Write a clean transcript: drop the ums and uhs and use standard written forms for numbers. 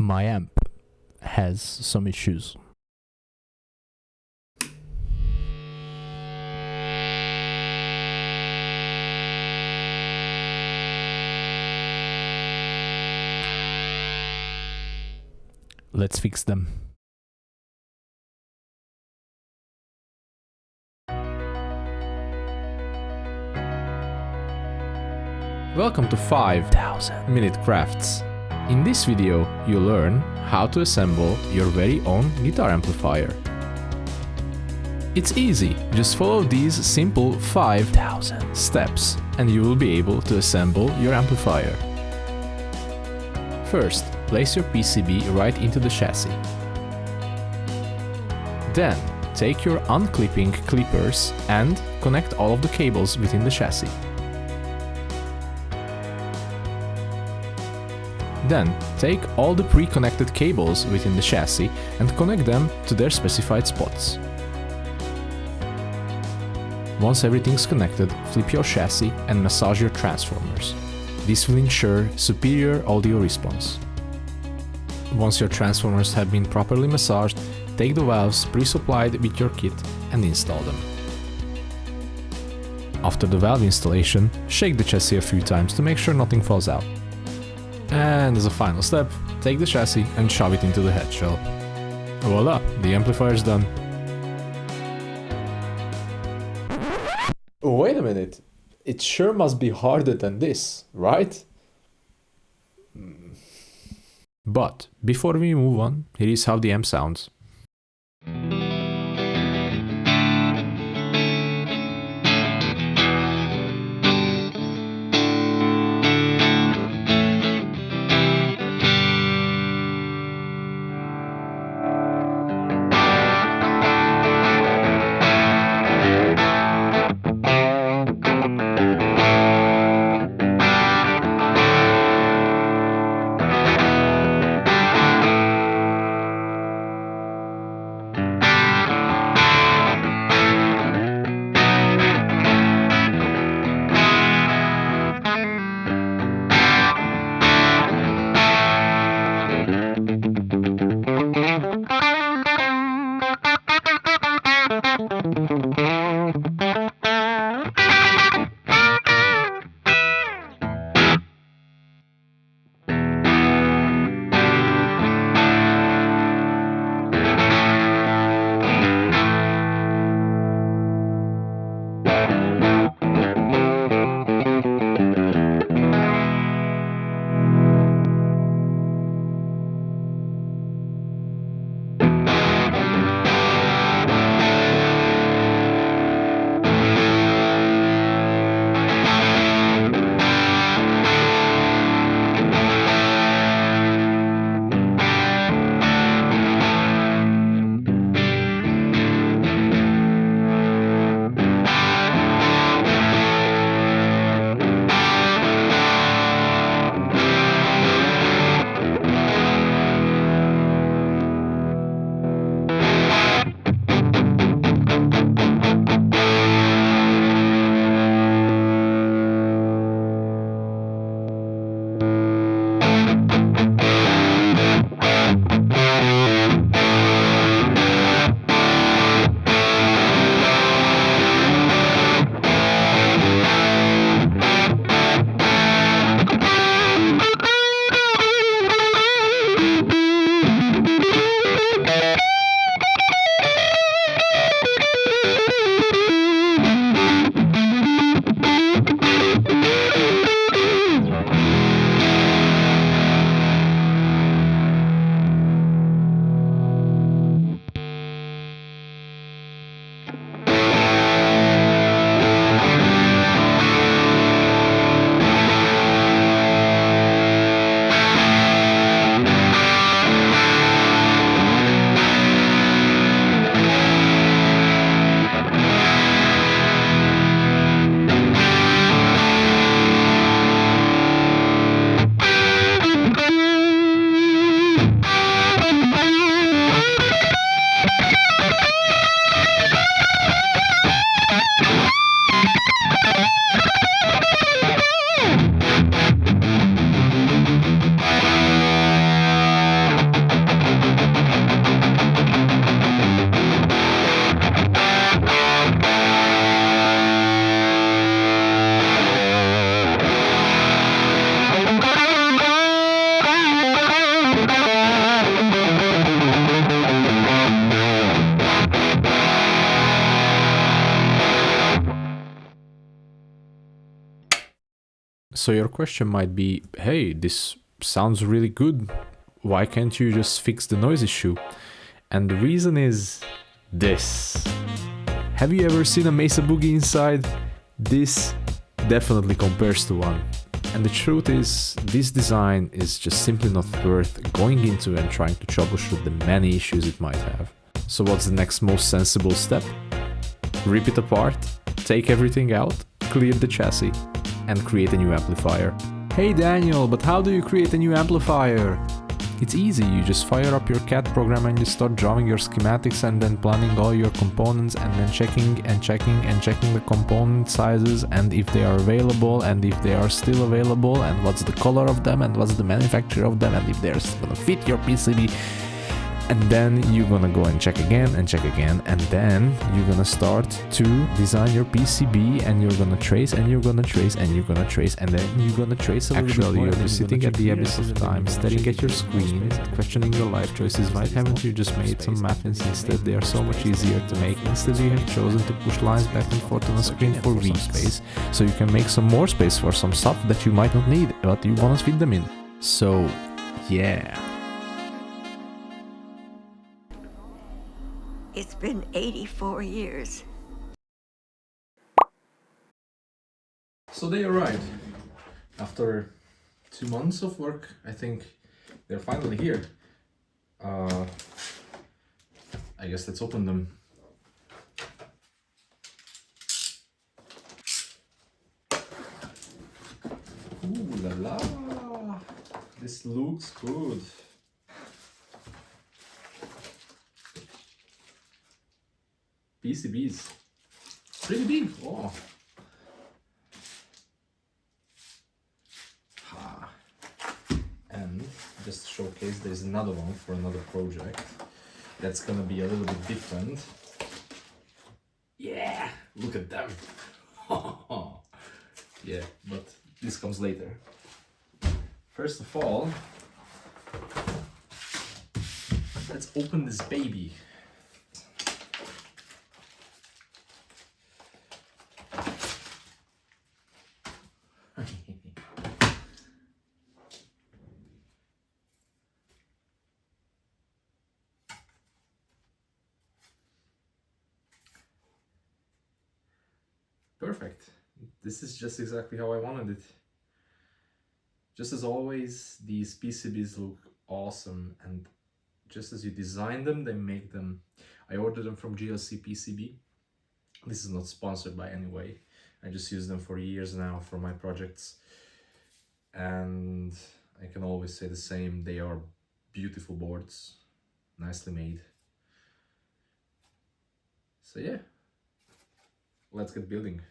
My amp has some issues. Let's fix them. Welcome to 5,000-minute crafts. In this video, you'll learn how to assemble your very own guitar amplifier. It's easy, just follow these simple 5,000 steps and you will be able to assemble your amplifier. First, place your PCB right into the chassis. Then, take your unclipping clippers and connect all of the cables within the chassis. Then, take all the pre-connected cables within the chassis and connect them to their specified spots. Once everything's connected, flip your chassis and massage your transformers. This will ensure superior audio response. Once your transformers have been properly massaged, take the valves pre-supplied with your kit and install them. After the valve installation, shake the chassis a few times to make sure nothing falls out. And as a final step, take the chassis and shove it into the head shell. Voila, the amplifier is done. Wait a minute, it sure must be harder than this, right? But before we move on, here is how the amp sounds. So your question might be, hey, this sounds really good. Why can't you just fix the noise issue? And the reason is this. Have you ever seen a Mesa Boogie inside? This definitely compares to one. And the truth is, this design is just simply not worth going into and trying to troubleshoot the many issues it might have. So what's the next most sensible step? Rip it apart, take everything out, clear the chassis, and create a new amplifier. Hey Daniel, but how do you create a new amplifier? It's easy, you just fire up your CAD program and you start drawing your schematics and then planning all your components and then checking the component sizes and if they are available and if they are still available and what's the color of them and what's the manufacturer of them and if they're gonna fit your PCB. And then you're gonna go and check again and then you're gonna start to design your PCB and you're gonna trace and you're gonna trace and you're gonna trace and then you're gonna trace a little bit more. You'll be sitting at the abyss of time, staring at your screen, questioning your life choices. Why haven't you just made some muffins instead? They are so much easier to make. Instead you have chosen to push lines back and forth on a screen for V space, so you can make some more space for some stuff that you might not need, but you wanna fit them in. So, yeah. It's been 84 years. So they arrived. After 2 months of work, I think they're finally here. I guess let's open them. Ooh la la! This looks good. PCBs. Pretty big. Oh. And just to showcase, there's another one for another project that's gonna be a little bit different. Yeah, look at them. Yeah, but this comes later. First of all, let's open this baby. Perfect. This is just exactly how I wanted it. Just as always, these PCBs look awesome, and just as you design them, they make them. I ordered them from GLC PCB. This is not sponsored by any way. I just use them for years now for my projects. And I can always say the same, they are beautiful boards, nicely made. So yeah, let's get building.